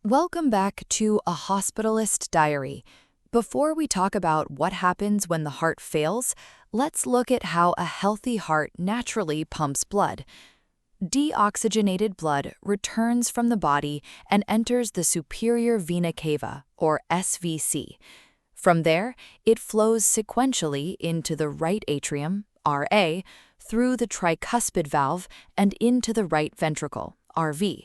Welcome back to A Hospitalist Diary. Before we talk about what happens when the heart fails, let's look at how a healthy heart naturally pumps blood. Deoxygenated blood returns from the body and enters the superior vena cava, or SVC. From there, it flows sequentially into the right atrium, RA, through the tricuspid valve and into the right ventricle, RV.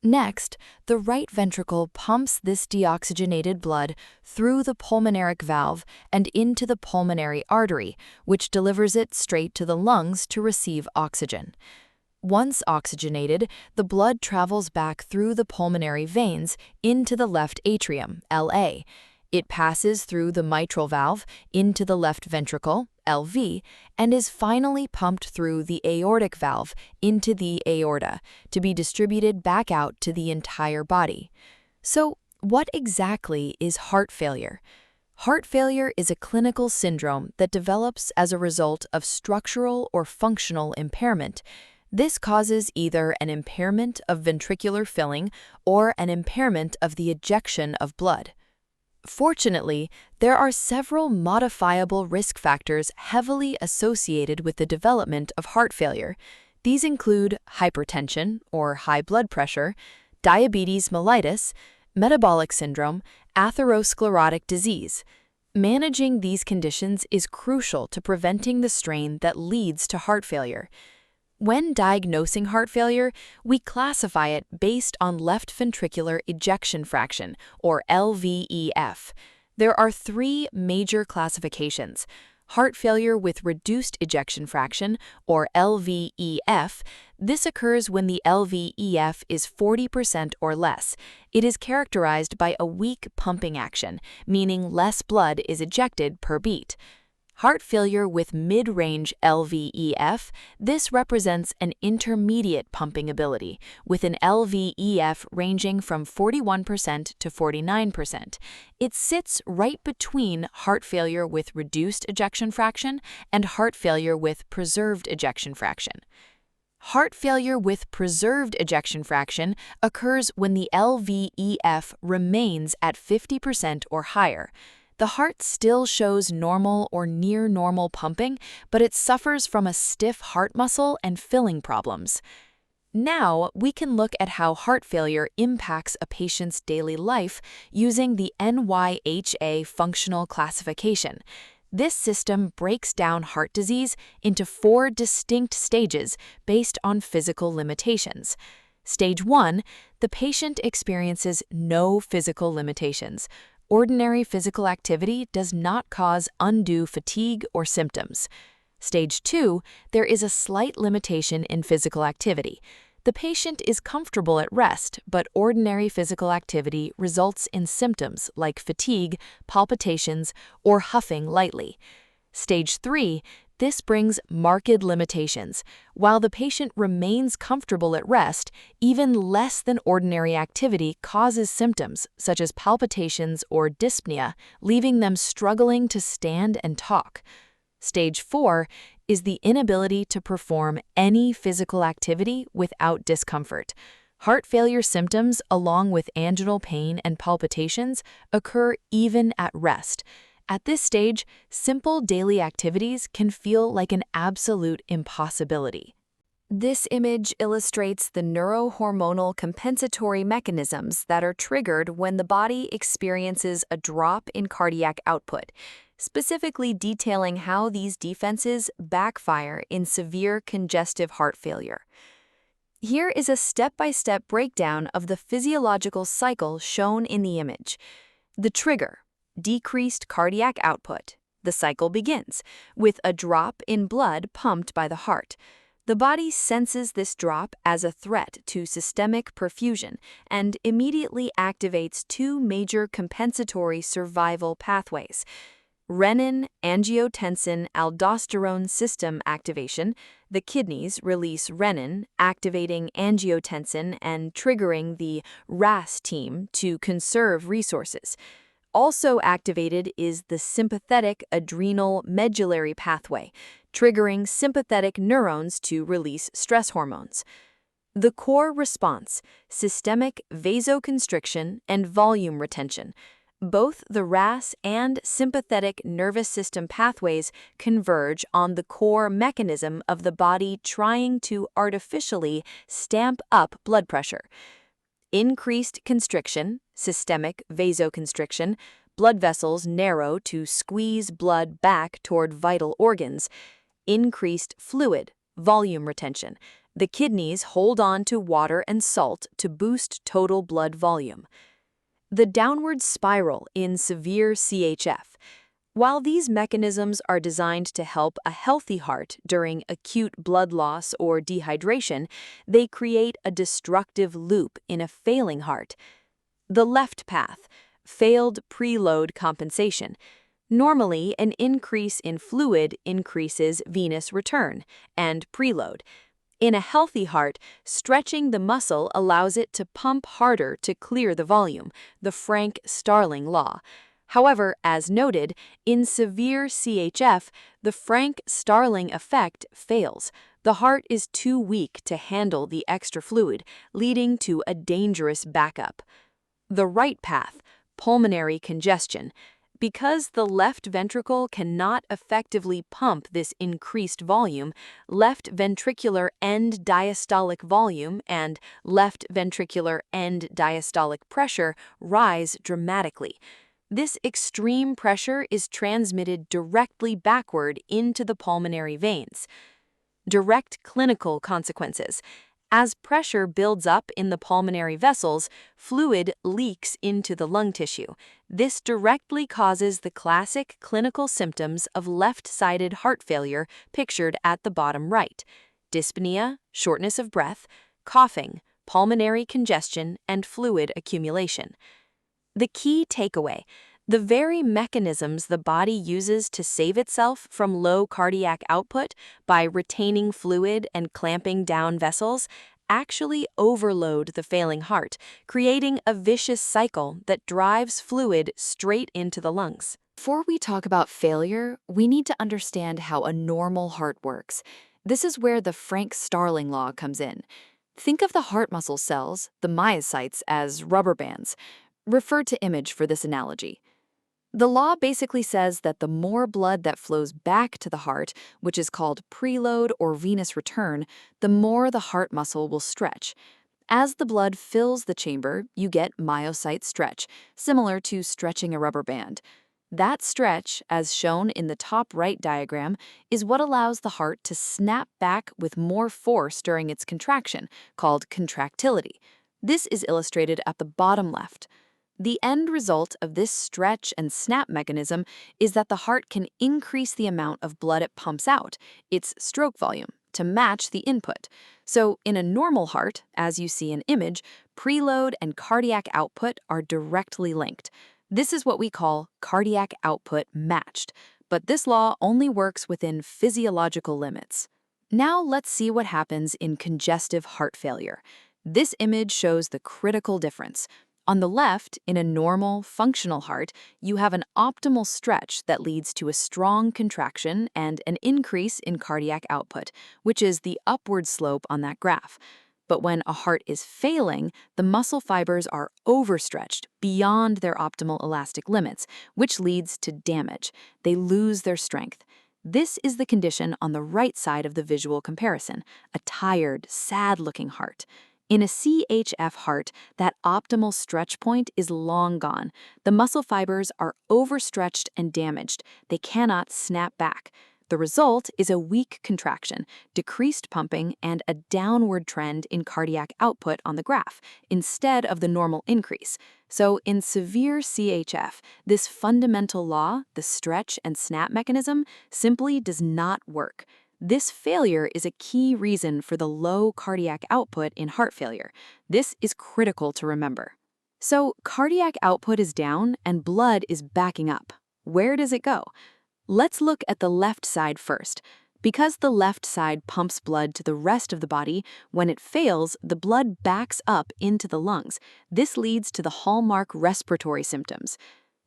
Next, the right ventricle pumps this deoxygenated blood through the pulmonary valve and into the pulmonary artery, which delivers it straight to the lungs to receive oxygen. Once oxygenated, the blood travels back through the pulmonary veins into the left atrium, LA. It passes through the mitral valve into the left ventricle, LV, and is finally pumped through the aortic valve into the aorta to be distributed back out to the entire body. So, what exactly is heart failure? Heart failure is a clinical syndrome that develops as a result of structural or functional impairment. This causes either an impairment of ventricular filling or an impairment of the ejection of blood. Fortunately, there are several modifiable risk factors heavily associated with the development of heart failure. These include hypertension, or high blood pressure, diabetes mellitus, metabolic syndrome, atherosclerotic disease. Managing these conditions is crucial to preventing the strain that leads to heart failure. When diagnosing heart failure, we classify it based on left ventricular ejection fraction, or LVEF. There are three major classifications: heart failure with reduced ejection fraction, or LVEF. This occurs when the LVEF is 40% or less. It is characterized by a weak pumping action, meaning less blood is ejected per beat. Heart failure with mid-range LVEF, this represents an intermediate pumping ability, with an LVEF ranging from 41% to 49%. It sits right between heart failure with reduced ejection fraction and heart failure with preserved ejection fraction. Heart failure with preserved ejection fraction occurs when the LVEF remains at 50% or higher. The heart still shows normal or near normal pumping, but it suffers from a stiff heart muscle and filling problems. Now, we can look at how heart failure impacts a patient's daily life using the NYHA functional classification. This system breaks down heart disease into 4 distinct stages based on physical limitations. Stage 1, the patient experiences no physical limitations. Ordinary physical activity does not cause undue fatigue or symptoms. Stage 2, there is a slight limitation in physical activity. The patient is comfortable at rest, but ordinary physical activity results in symptoms like fatigue, palpitations, or huffing lightly. Stage 3, this brings marked limitations. While the patient remains comfortable at rest, even less than ordinary activity causes symptoms such as palpitations or dyspnea, leaving them struggling to stand and talk. Stage 4 is the inability to perform any physical activity without discomfort. Heart failure symptoms, along with anginal pain and palpitations, occur even at rest. At this stage, simple daily activities can feel like an absolute impossibility. This image illustrates the neurohormonal compensatory mechanisms that are triggered when the body experiences a drop in cardiac output, specifically detailing how these defenses backfire in severe congestive heart failure. Here is a step-by-step breakdown of the physiological cycle shown in the image. The trigger: decreased cardiac output. The cycle begins with a drop in blood pumped by the heart. The body senses this drop as a threat to systemic perfusion and immediately activates 2 major compensatory survival pathways: renin-angiotensin-aldosterone system activation. The kidneys release renin, activating angiotensin and triggering the RAS team to conserve resources. Also activated is the sympathetic adrenal medullary pathway, triggering sympathetic neurons to release stress hormones. The core response: systemic vasoconstriction and volume retention. Both the RAS and sympathetic nervous system pathways converge on the core mechanism of the body trying to artificially stamp up blood pressure. Increased constriction, systemic vasoconstriction, blood vessels narrow to squeeze blood back toward vital organs. Increased fluid, volume retention. The kidneys hold on to water and salt to boost total blood volume. The downward spiral in severe CHF. While these mechanisms are designed to help a healthy heart during acute blood loss or dehydration, they create a destructive loop in a failing heart. The left path, failed preload compensation. Normally, an increase in fluid increases venous return and preload. In a healthy heart, stretching the muscle allows it to pump harder to clear the volume, the Frank-Starling law. However, as noted, in severe CHF, the Frank-Starling effect fails. The heart is too weak to handle the extra fluid, leading to a dangerous backup. The right path, pulmonary congestion. Because the left ventricle cannot effectively pump this increased volume, left ventricular end diastolic volume and left ventricular end diastolic pressure rise dramatically. This extreme pressure is transmitted directly backward into the pulmonary veins. Direct clinical consequences. As pressure builds up in the pulmonary vessels, fluid leaks into the lung tissue. This directly causes the classic clinical symptoms of left-sided heart failure pictured at the bottom right: dyspnea, shortness of breath, coughing, pulmonary congestion, and fluid accumulation. The key takeaway: the very mechanisms the body uses to save itself from low cardiac output by retaining fluid and clamping down vessels actually overload the failing heart, creating a vicious cycle that drives fluid straight into the lungs. Before we talk about failure, we need to understand how a normal heart works. This is where the Frank-Starling law comes in. Think of the heart muscle cells, the myocytes, as rubber bands. Refer to image for this analogy. The law basically says that the more blood that flows back to the heart, which is called preload or venous return, the more the heart muscle will stretch. As the blood fills the chamber, you get myocyte stretch, similar to stretching a rubber band. That stretch, as shown in the top right diagram, is what allows the heart to snap back with more force during its contraction, called contractility. This is illustrated at the bottom left. The end result of this stretch and snap mechanism is that the heart can increase the amount of blood it pumps out, its stroke volume, to match the input. So in a normal heart, as you see in image, preload and cardiac output are directly linked. This is what we call cardiac output matched, but this law only works within physiological limits. Now let's see what happens in congestive heart failure. This image shows the critical difference. On the left, in a normal, functional heart, you have an optimal stretch that leads to a strong contraction and an increase in cardiac output, which is the upward slope on that graph. But when a heart is failing, the muscle fibers are overstretched beyond their optimal elastic limits, which leads to damage. They lose their strength. This is the condition on the right side of the visual comparison, a tired, sad-looking heart. In a CHF heart, that optimal stretch point is long gone. The muscle fibers are overstretched and damaged. They cannot snap back. The result is a weak contraction, decreased pumping, and a downward trend in cardiac output on the graph, instead of the normal increase. So in severe CHF, this fundamental law, the stretch and snap mechanism, simply does not work. This failure is a key reason for the low cardiac output in heart failure. This is critical to remember. So, cardiac output is down and blood is backing up. Where does it go? Let's look at the left side first. Because the left side pumps blood to the rest of the body, when it fails, the blood backs up into the lungs. This leads to the hallmark respiratory symptoms.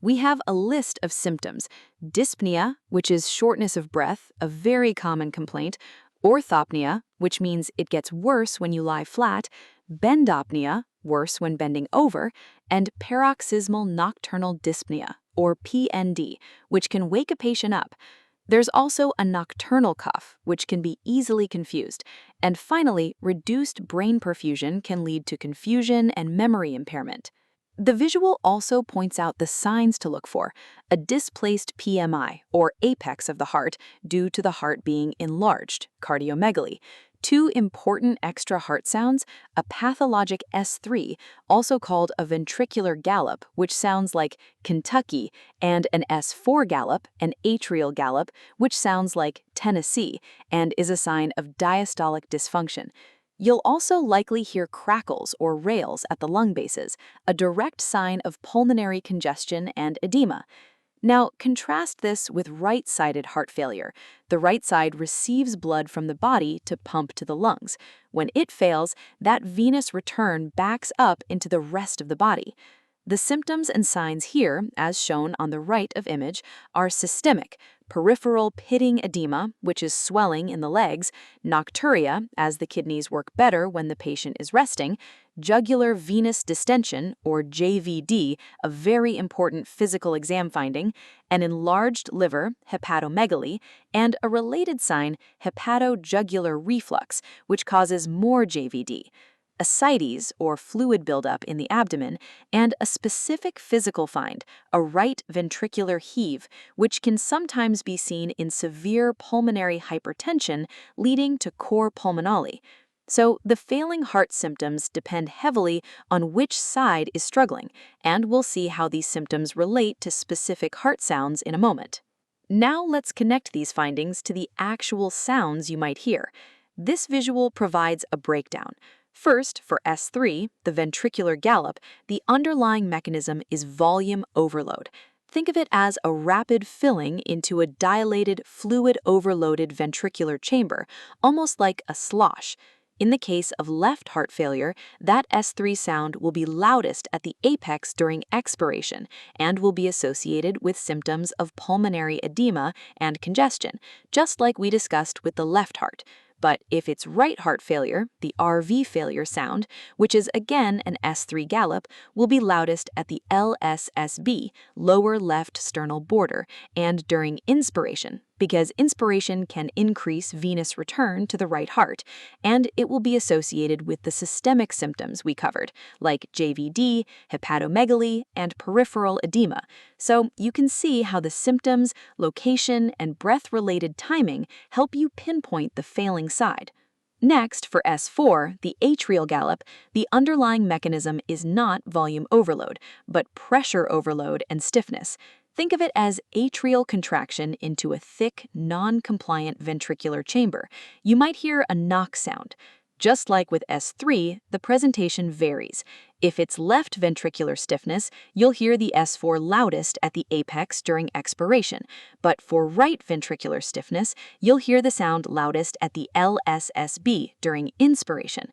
We have a list of symptoms: dyspnea, which is shortness of breath, a very common complaint, orthopnea, which means it gets worse when you lie flat, bendopnea, worse when bending over, and paroxysmal nocturnal dyspnea, or PND, which can wake a patient up. There's also a nocturnal cough, which can be easily confused. And finally, reduced brain perfusion can lead to confusion and memory impairment. The visual also points out the signs to look for: a displaced PMI, or apex of the heart, due to the heart being enlarged, cardiomegaly. Two important extra heart sounds: a pathologic S3, also called a ventricular gallop, which sounds like Kentucky, and an S4 gallop, an atrial gallop, which sounds like Tennessee, and is a sign of diastolic dysfunction. You'll also likely hear crackles or rales at the lung bases, a direct sign of pulmonary congestion and edema. Now, contrast this with right-sided heart failure. The right side receives blood from the body to pump to the lungs. When it fails, that venous return backs up into the rest of the body. The symptoms and signs here, as shown on the right of image, are systemic: peripheral pitting edema, which is swelling in the legs; nocturia, as the kidneys work better when the patient is resting; jugular venous distension, or JVD, a very important physical exam finding; an enlarged liver, hepatomegaly; and a related sign, hepatojugular reflux, which causes more JVD. Ascites, or fluid buildup in the abdomen, and a specific physical find, a right ventricular heave, which can sometimes be seen in severe pulmonary hypertension leading to cor pulmonale. So the failing heart symptoms depend heavily on which side is struggling, and we'll see how these symptoms relate to specific heart sounds in a moment. Now let's connect these findings to the actual sounds you might hear. This visual provides a breakdown. First, for S3, the ventricular gallop, the underlying mechanism is volume overload. Think of it as a rapid filling into a dilated, fluid-overloaded ventricular chamber, almost like a slosh. In the case of left heart failure, that S3 sound will be loudest at the apex during expiration and will be associated with symptoms of pulmonary edema and congestion, just like we discussed with the left heart. But if it's right heart failure, the RV failure sound, which is again an S3 gallop, will be loudest at the LSSB, lower left sternal border, and during inspiration, because inspiration can increase venous return to the right heart, and it will be associated with the systemic symptoms we covered, like JVD, hepatomegaly, and peripheral edema. So you can see how the symptoms, location, and breath-related timing help you pinpoint the failing side. Next, for S4, the atrial gallop, the underlying mechanism is not volume overload, but pressure overload and stiffness. Think of it as atrial contraction into a thick, non-compliant ventricular chamber. You might hear a knock sound. Just like with S3, the presentation varies. If it's left ventricular stiffness, you'll hear the S4 loudest at the apex during expiration, but for right ventricular stiffness, you'll hear the sound loudest at the LSSB during inspiration.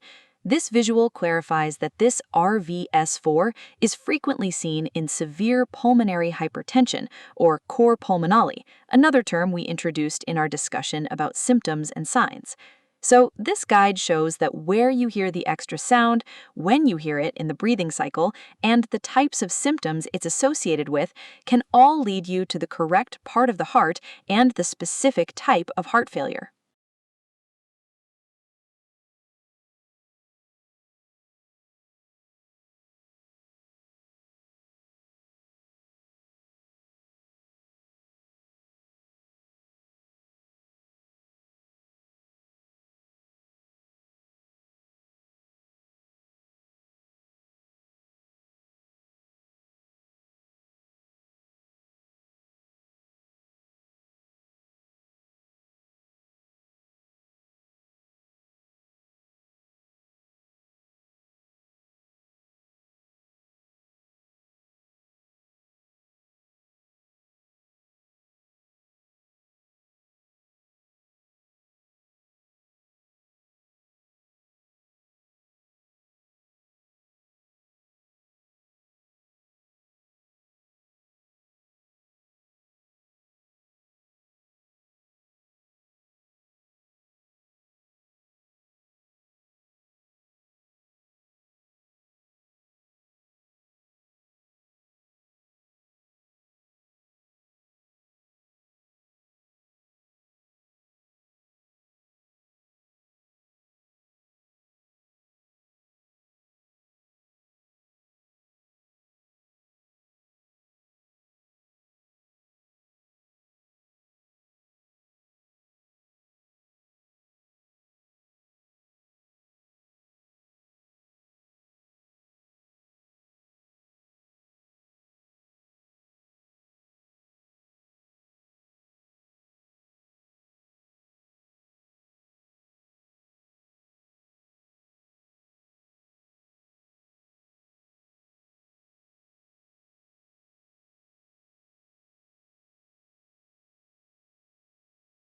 This visual clarifies that this RVS4 is frequently seen in severe pulmonary hypertension, or cor pulmonale, another term we introduced in our discussion about symptoms and signs. So this guide shows that where you hear the extra sound, when you hear it in the breathing cycle, and the types of symptoms it's associated with can all lead you to the correct part of the heart and the specific type of heart failure.